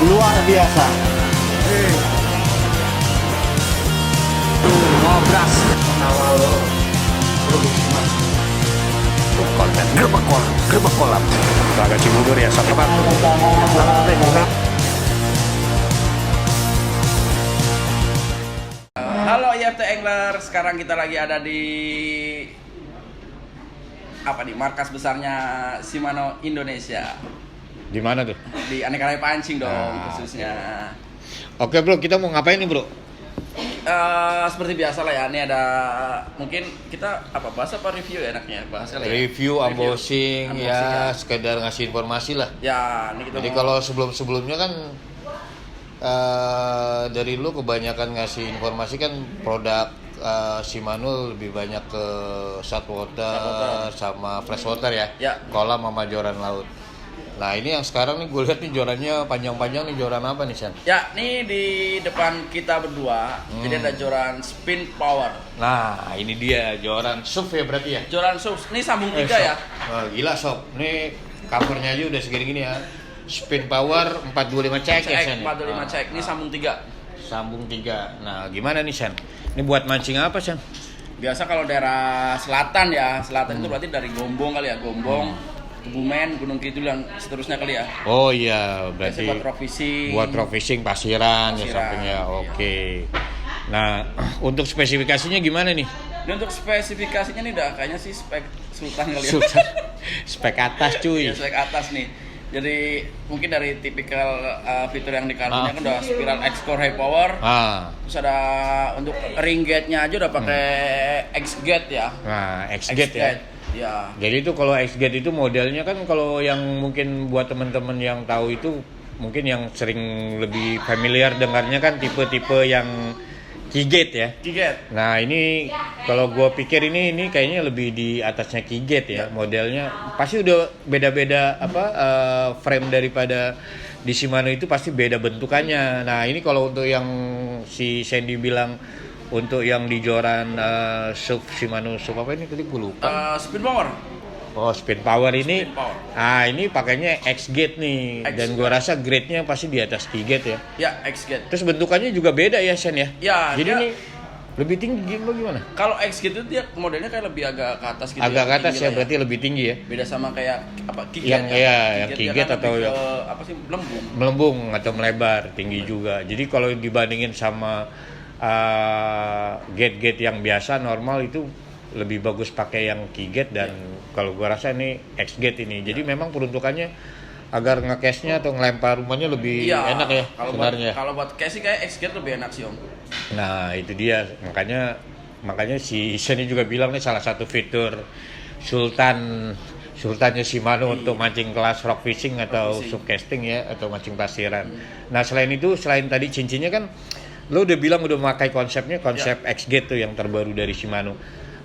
luar biasa. Ngobras awal produksi mas konten gerbek kolam Telaga Cibubur ya sobat. Halo IFT Angler, sekarang kita lagi ada di apa nih, markas besarnya Shimano Indonesia Di mana tuh? di Aneka Raya Pancing dong, Nah, khususnya. Oke bro, kita mau ngapain nih bro? Seperti biasa lah ya, ini ada mungkin kita apa bahas apa review ya enaknya bahasnya lah ya. Review, unboxing ya, ya. sekedar ngasih informasi lah. Ya, ini kita Jadi mau- kalau sebelumnya kan dari lu kebanyakan ngasih informasi kan produk Shimano lebih banyak ke saltwater sama freshwater ya, Ya. kolam sama joran laut. Nah ini yang sekarang nih gue lihat nih jorannya panjang-panjang nih, joran apa nih San? Ya, ini di depan kita berdua. Jadi ada joran Spin Power. Nah ini dia joran SUV ya berarti ya? Joran Subs, ini sambung 3 ya. Wah, gila sob, ini covernya aja udah segini-gini ya. Spin Power 425 cek ya San? 45 cek, ini sambung 3. Sambung 3. Nah gimana nih San? Ini buat mancing apa San? Biasa kalau daerah selatan ya, selatan itu berarti dari Gombong kali ya, Gombong, Kebumen, Gunung Kidul dan seterusnya kali ya. Oh iya, Biasa berarti buat rock fishing. buat rock fishing pasiran ya Pasiran, sampingnya. iya. Oke. Nah, untuk spesifikasinya gimana nih? Ini untuk spesifikasinya nih udah kayaknya sih spek Sultan kali ya. Sultan. Spek atas cuy. Ya, spek atas nih. Jadi mungkin dari tipikal fitur yang di kartunya kan udah spiral X-Core high power. Ah. Terus ada untuk ring gate-nya aja udah pakai X-Gate ya. Nah, X-Gate ya. Ya. Jadi itu kalau X-Gate itu modelnya kan, kalau yang mungkin buat teman-teman yang tahu itu mungkin yang sering lebih familiar dengarnya kan tipe-tipe yang Key-Gate ya. Key-Gate. Nah ini kalau gue pikir ini kayaknya lebih di atasnya Key-Gate ya, modelnya pasti udah beda-beda apa frame daripada di Shimano itu pasti beda bentukannya. Nah ini kalau untuk yang si Sandy bilang untuk yang di joran SUV Shimano SUV apa ini tadi gue lupa. Spin Power. Oh Spin Power ini, Spin Power. ini pakainya X-Gate nih, dan gue rasa grade-nya pasti di atas Key-Gate ya. Ya, X-Gate. Terus bentukannya juga beda ya Sen ya? Ya, Jadi dia- nih lebih tinggi gimana? Kalau X-Gate itu dia modelnya kayak lebih agak ke atas gitu. Agak ke atas tinggi ya, lah berarti lebih tinggi ya. Beda sama kayak apa Key-Gate Yang ya. yang Key-Gate Key-Gate dia kan atau lebih yang ke, apa sih, melembung. melembung atau melebar, tinggi juga. Jadi kalau dibandingin sama gate-gate yang biasa normal itu lebih bagus pakai yang Key-Gate, dan kalau gua rasa ini X-Gate ini. Jadi memang peruntukannya agar nge-cashnya atau ngelempar rumahnya lebih Iya, enak ya kalau sebenarnya. Kalau buat cash sih kayak X-Gate lebih enak sih Om. Nah itu dia, makanya si Shani juga bilang nih salah satu fitur sultannya Shimano untuk mancing kelas rock fishing atau fishing. subcasting ya, atau mancing pasiran. Nah selain itu, selain tadi cincinnya kan lo udah bilang udah memakai konsep X-Gate tuh yang terbaru dari Shimano.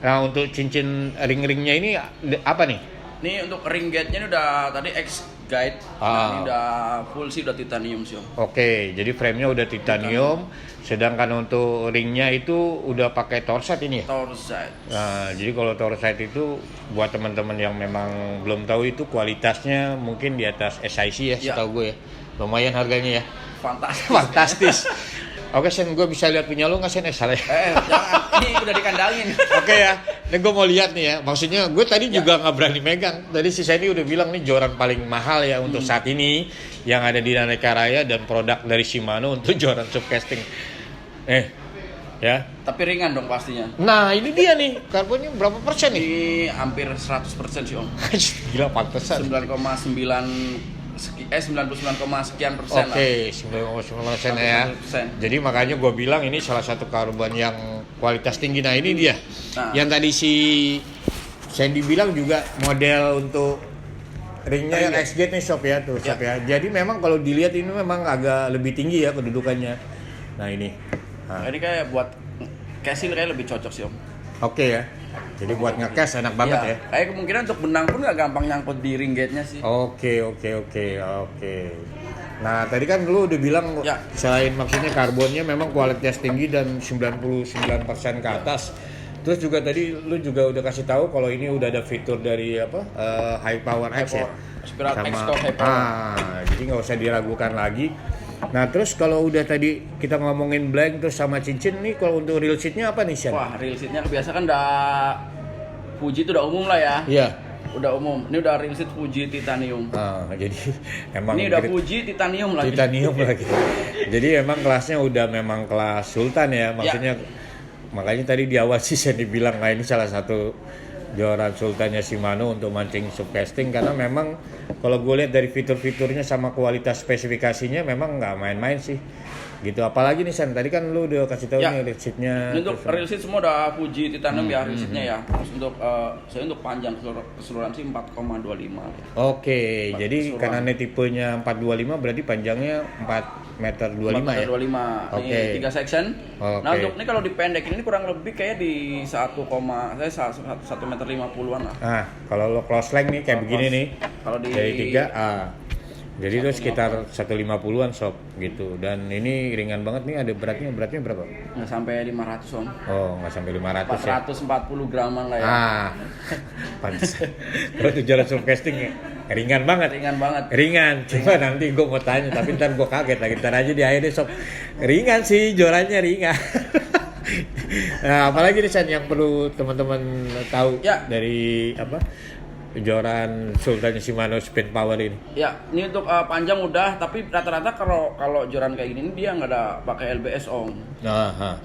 Nah untuk cincin ring-ringnya ini apa nih? Ini untuk ring gate-nya ini udah tadi X-Guide. Nah, ini udah full sih, udah titanium sih Om. Oke, jadi frame-nya udah titanium, sedangkan untuk ringnya itu udah pakai Torset ini ya? Torside. Nah, jadi kalau Torset itu buat teman-teman yang memang belum tahu itu kualitasnya mungkin di atas SIC ya, Ya. setahu gue ya. Lumayan harganya ya. Fantastis. Fantastis. Oke, Sen, gue bisa lihat punya lu nggak Sen? Salah ya? Jangan. Ini udah dikandangin. Oke ya, ini gue mau lihat nih ya. Maksudnya gue tadi juga nggak berani megang. Tadi si Sandy udah bilang nih joran paling mahal ya untuk saat ini yang ada di Aneka Raya, dan produk dari Shimano untuk joran subcasting. Ya. Tapi ringan dong pastinya. Nah ini dia nih, karbonnya berapa persen nih? Ini hampir 100% sih Om. Gila, pantesan. 99, sekian persen lah. Oke, 99% ya. 99%. Jadi makanya gue bilang ini salah satu karbon yang kualitas tinggi. Nah ini dia, Nah. yang tadi si Sandy bilang juga model untuk ringnya yang X-Gate nih sob ya, tuh sob ya. Jadi memang kalau dilihat ini memang agak lebih tinggi ya kedudukannya. Nah ini. Nah, ini kayak buat casing kayak lebih cocok sih Om. Oke ya. Jadi buat nge-cash enak banget ya. Kayak kemungkinan untuk benang pun nggak gampang nyangkut di ring gate-nya sih. Oke. Nah, tadi kan lu udah bilang Ya. selain maksudnya karbonnya memang kualitas tinggi dan 99% ke atas. Terus juga tadi lu juga udah kasih tahu kalau ini udah ada fitur dari High Power X ya. Spiral X-Core High Power. Jadi nggak usah diragukan lagi. Nah terus kalau udah tadi kita ngomongin blank terus sama cincin nih, kalau untuk real seatnya apa nih Shan? Wah, real seatnya biasa kan udah Fuji itu udah umum lah ya. Iya. Udah umum. Ini udah real seat Fuji titanium. Jadi emang Ini udah Fuji titanium lagi. Titanium lagi. Jadi emang kelasnya udah memang kelas sultan ya, maksudnya makanya tadi di awal sih Shan dibilang, nah ini salah satu joran sultannya Shimano untuk mancing subcasting, karena memang kalau gue lihat dari fitur-fiturnya sama kualitas spesifikasinya memang nggak main-main sih gitu. Apalagi nih San, tadi kan lu udah kasih tahu nih real seatnya. Untuk real seat semua udah Fuji titanium ya real seatnya ya. Terus untuk saya untuk panjang keseluruhan sih 4,25 ya. Oke, jadi karena ini tipenya 425 berarti panjangnya 4,25 meter ya? 4,25. Oke. Ini 3 section. Oke. Nah, untuk ini kalau dipendekin ini kurang lebih kayak di 1 meter 50-an lah. Nah, kalau lo close length nih kayak begini nih. Kalau di dari 3 jadi itu sekitar 150-an sob gitu. Dan ini ringan banget nih, ada beratnya berapa? nggak sampai 500 om. Oh, nggak sampai 500 ya. 440 graman lah ya. Pantes. Kalau tujuan subcasting ya, ringan banget. Ringan. Coba nanti gue mau tanya, tapi ntar gue kaget lagi. Ntar aja di akhirnya sob. Ringan sih, jorannya ringan. Nah, apalagi nih San yang perlu teman-teman tahu dari joran Sultan Shimano Spin Power ini? Ya, ini untuk panjang udah, tapi rata-rata kalau joran kayak gini dia nggak ada pakai LBS om.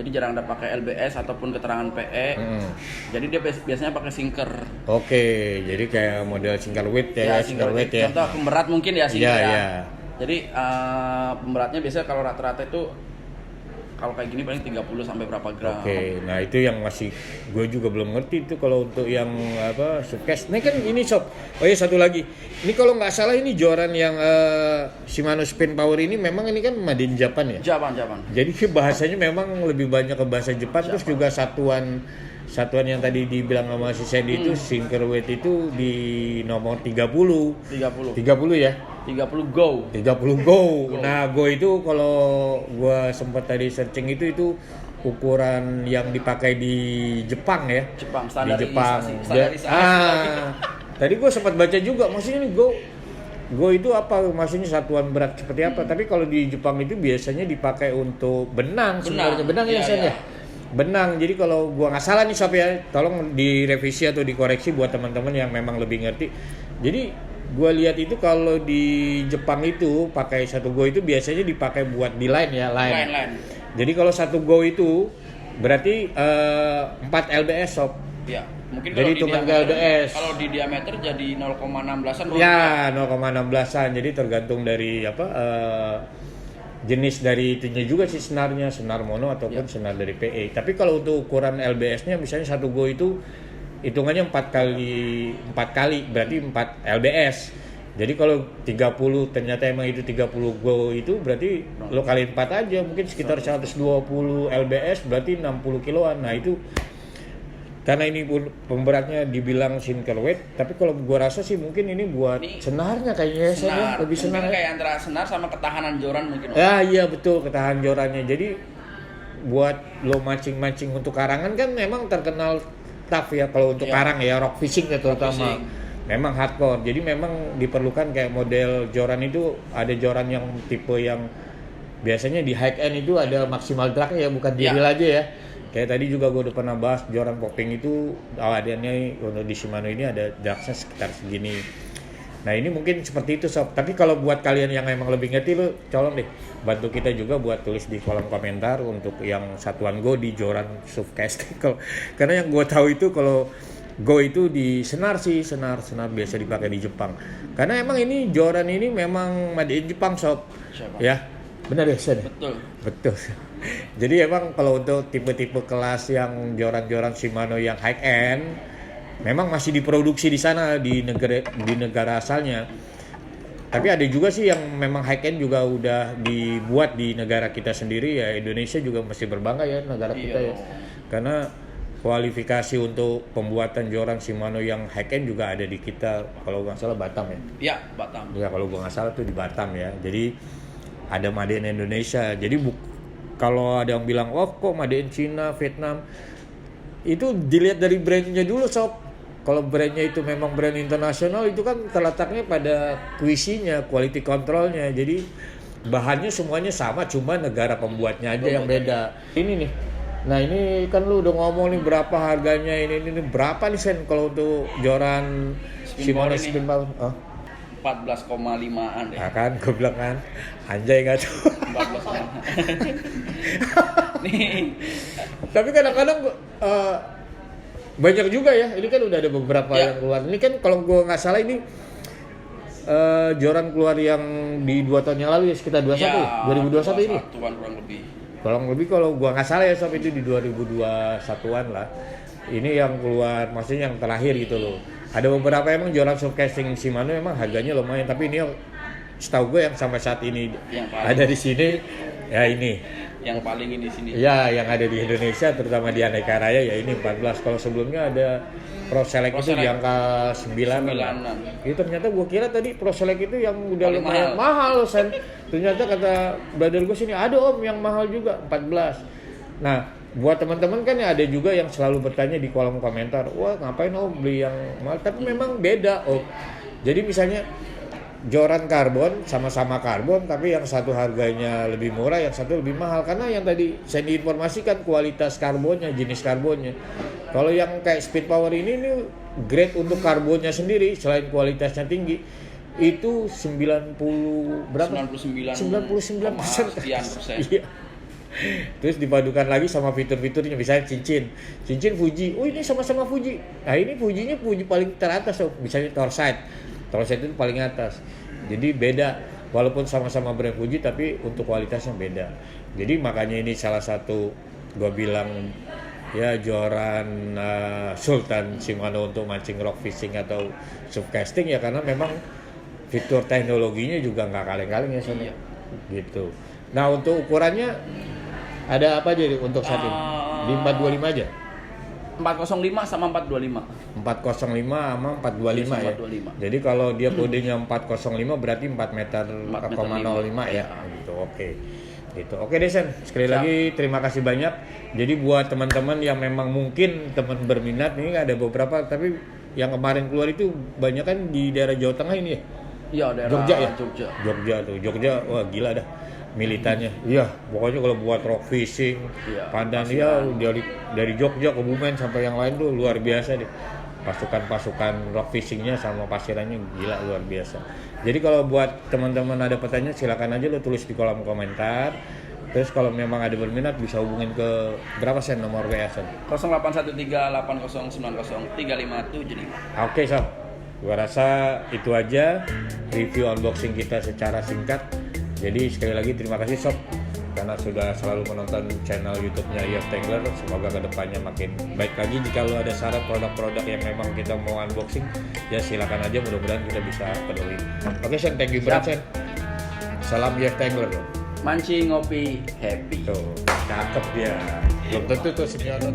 Jadi jarang ada pakai LBS ataupun keterangan PE. Jadi dia biasanya pakai sinker. Oke, jadi kayak model sinker weight ya, sinker weight ya. Contoh pemberat mungkin ya sinker ya. Jadi pemberatnya biasanya kalau rata-rata itu kalau kayak gini paling 30 sampai berapa gram. Oke, nah itu yang masih gue juga belum ngerti itu kalau untuk yang subcast. Ini kan ini sob. Oh iya satu lagi. Ini kalau nggak salah ini joran yang Shimano Spin Power ini memang ini kan made in Japan ya? Japan. Jadi bahasanya memang lebih banyak ke bahasa Jepang. Terus juga satuan yang tadi dibilang sama si Sandy itu sinker weight itu di nomor 30 ya? 30 go. Nah, go itu kalau gua sempat tadi searching itu ukuran yang dipakai di Jepang ya. Standarisasi. Tadi gua sempat baca juga, maksudnya ini go itu apa? Maksudnya satuan berat seperti apa? Tapi kalau di Jepang itu biasanya dipakai untuk benang sebenarnya. Benang ya, Sen ya? Benang. Jadi kalau gua nggak salah nih sob ya, tolong direvisi atau dikoreksi buat teman-teman yang memang lebih ngerti. Jadi gue lihat itu kalau di Jepang itu pakai satu go itu biasanya dipakai buat di line ya, line. Jadi kalau satu go itu berarti 4 LBS sob. Ya, mungkin jadi hitungan LBS. Kalau di diameter jadi 0,16an. Ya, 0,16an. Jadi tergantung dari jenis dari itunya juga sih, senarnya, senar mono ataupun senar dari PE. Tapi kalau untuk ukuran LBS-nya misalnya satu go itu hitungannya 4 kali berarti 4 LBS. Jadi kalau 30 ternyata emang itu 30 go itu berarti lo kali 4 aja mungkin sekitar 120 LBS berarti 60 kiloan. Nah itu karena ini pemberatnya dibilang sinker weight, tapi kalau gua rasa sih mungkin ini buat senarnya kayaknya senar. Lebih senar kayak antara senar sama ketahanan joran mungkin. Ya iya betul, ketahanan jorannya. Jadi buat lo mancing-mancing untuk karangan kan memang terkenal tough ya kalau untuk karang ya, rock fishing ya terutama. Memang hardcore. Jadi memang diperlukan kayak model joran itu, ada joran yang tipe yang biasanya di high end itu ada maksimal dragnya ya, bukan diril aja ya. Kayak tadi juga gue udah pernah bahas joran popping itu awadannya untuk di Shimano ini ada dragnya sekitar segini. Nah ini mungkin seperti itu sob. Tapi kalau buat kalian yang emang lebih ngerti, lo tolong deh bantu kita juga buat tulis di kolom komentar untuk yang satuan go di joran subcasting. Karena yang gue tahu itu kalau go itu di senar biasa dipakai di Jepang. Karena emang ini joran ini memang made in Jepang sob. Ya benar ya Sen? Betul. Jadi emang kalau untuk tipe-tipe kelas yang joran-joran Shimano yang high end memang masih diproduksi di sana di negara asalnya. Tapi ada juga sih yang memang high end juga udah dibuat di negara kita sendiri ya. Indonesia juga masih berbangga ya negara kita ya. Karena kualifikasi untuk pembuatan joran Shimano yang high end juga ada di kita, kalau nggak salah Batam ya. Iya, Batam. Ya kalau gua nggak salah tuh di Batam ya. Jadi ada made in Indonesia. Jadi kalau ada yang bilang, "Oh, kok made in Cina, Vietnam?" Itu dilihat dari brandnya dulu sob. Kalau brandnya itu memang brand internasional itu kan terletaknya pada QC-nya, quality control-nya. Jadi bahannya semuanya sama, cuma negara pembuatnya aja yang beda. Ini nih. Nah ini kan lu udah ngomong nih berapa harganya ini berapa nih Sen kalau untuk joran Shimano spin power? 14,5an deh. Nah kan, gue bilang kan, anjay nggak tuh. 14 nih. Tapi kadang-kadang banyak juga ya. Ini kan udah ada beberapa yang keluar. Ini kan kalau gue nggak salah ini joran keluar yang di 2 tahun yang lalu ya, sekitar 2021 ini. Kurang lebih kalau gue nggak salah ya sob, itu di 2021an lah. Ini yang keluar, maksudnya yang terakhir gitu loh. Ada beberapa emang joran surfcasting Shimano memang harganya lumayan, tapi ini setahu gue yang sampai saat ini ada di sini ya ini. Yang paling ini di sini. Ya, yang ada di Indonesia terutama di Aneka Raya ya ini 14. Kalau sebelumnya ada Pro Select itu di angka 9-an. Itu ternyata gue kira tadi Pro Select itu yang udah paling lumayan mahal Sen. Ternyata kata brother gue sini ada om yang mahal juga 14. Nah, buat teman-teman kan ya ada juga yang selalu bertanya di kolom komentar, wah ngapain om beli yang mahal? Tapi memang beda om. Jadi misalnya joran karbon sama-sama karbon, tapi yang satu harganya lebih murah, yang satu lebih mahal karena yang tadi saya diinformasikan kualitas karbonnya, jenis karbonnya. Kalau yang kayak Speed Power ini grade untuk karbonnya sendiri selain kualitasnya tinggi itu 99%. Iya. Terus dipadukan lagi sama fitur-fiturnya, misalnya cincin Fuji. Oh ini sama-sama Fuji. Nah ini Fuji paling teratas tuh, misalnya Torsight itu paling atas. Jadi beda, walaupun sama-sama brand Fuji tapi untuk kualitasnya beda. Jadi makanya ini salah satu gue bilang ya joran Sultan Shimano untuk mancing rock fishing atau subcasting ya, karena memang fitur teknologinya juga nggak kaleng-kaleng ya Sonia. Gitu. Nah untuk ukurannya ada apa aja untuk saat ini? Di 425 aja? 405 sama 425. 405 sama 425 ya. 425. Jadi kalau dia kodenya 405 berarti 4 meter 4,05 ya. Gitu. Oke. Gitu. Oke Desen, sekali lagi terima kasih banyak. Jadi buat teman-teman yang memang mungkin teman berminat, ini ada beberapa tapi yang kemarin keluar itu banyak kan di daerah Jawa Tengah ini ya. Iya, daerah Jogja ya. Jogja. Wah gila dah militannya. Iya, pokoknya kalau buat rock fishing, Pandan ya dari Jogja ke Bumen sampai yang lain tuh luar biasa deh. Pasukan rock fishingnya sama pasirannya gila luar biasa. Jadi kalau buat teman-teman ada pertanyaan silakan aja lo tulis di kolom komentar. Terus kalau memang ada berminat bisa hubungin ke berapa Sen nomor WA Sen? 081380903575. Oke Sob, gua rasa itu aja review unboxing kita secara singkat. Jadi sekali lagi terima kasih Sob karena sudah selalu menonton channel YouTube-nya YF Tangler. Semoga kedepannya makin baik lagi. Jika lo ada saran produk-produk yang memang kita mau unboxing, ya silakan aja, mudah-mudahan kita bisa peduli. Oke Sen, thank you berat Sen. Salam YF Tangler dong. Mancing ngopi happy. Tuh, cakep dia. Belum tentu tuh senior lo.